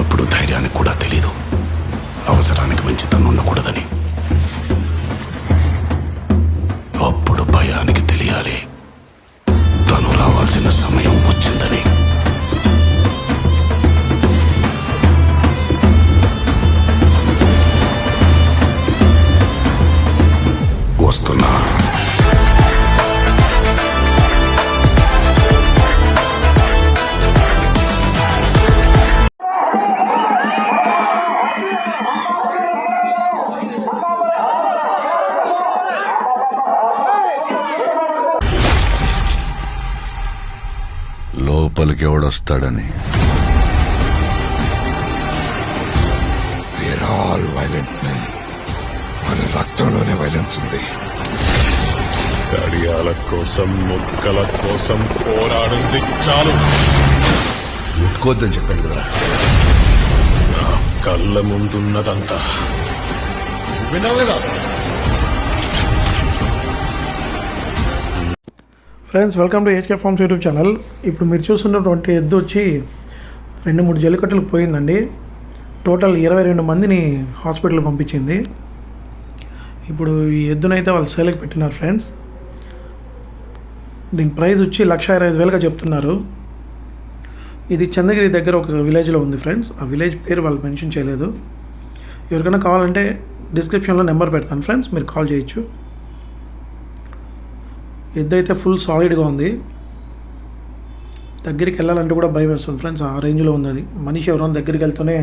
అప్పుడు ధైర్యానికి కూడా తెలీదు అవసరానికి మించి తను ఉండకూడదని. అప్పుడు భయానికి తెలియాలి తను రావాల్సిన సమయం వచ్చిందని. వస్తున్నా. లోపలికి ఎవడొస్తాడని. We're all violent men. మన రక్తంలోనే వైలెన్స్ ఉంది. కడియాల కోసం ముక్కల కోసం పోరాడింది చాలు. ముట్టుకోద్దని చెప్పాడు కదా. నా కళ్ళ ముందున్నదంతా విన్నావు కదా. Friends, welcome to HK farms YouTube channel. ఇప్పుడు మీరు చూస్తున్నటువంటి ఎద్దు వచ్చి 2-3 జల్లికట్టులకు పోయిందండి. టోటల్ 22 మందిని హాస్పిటల్కి పంపించింది. ఇప్పుడు ఈ ఎద్దునైతే వాళ్ళు సేల్కి పెట్టినారు ఫ్రెండ్స్. దీని ప్రైస్ వచ్చి 1,25,000గా చెప్తున్నారు. ఇది చంద్రగిరి దగ్గర ఒక విలేజ్లో ఉంది ఫ్రెండ్స్. ఆ విలేజ్ పేరు వాళ్ళు మెన్షన్ చేయలేదు. ఎవరికైనా కావాలంటే డిస్క్రిప్షన్లో నెంబర్ పెడతాను ఫ్రెండ్స్, మీరు కాల్ చేయొచ్చు. ఎద్దు అయితే ఫుల్ సాలిడ్గా ఉంది. దగ్గరికి వెళ్ళాలంటే కూడా భయం వేస్తుంది ఫ్రెండ్స్, ఆ రేంజ్లో ఉంది అది. మనిషి ఎవరైనా దగ్గరికి వెళ్తూనే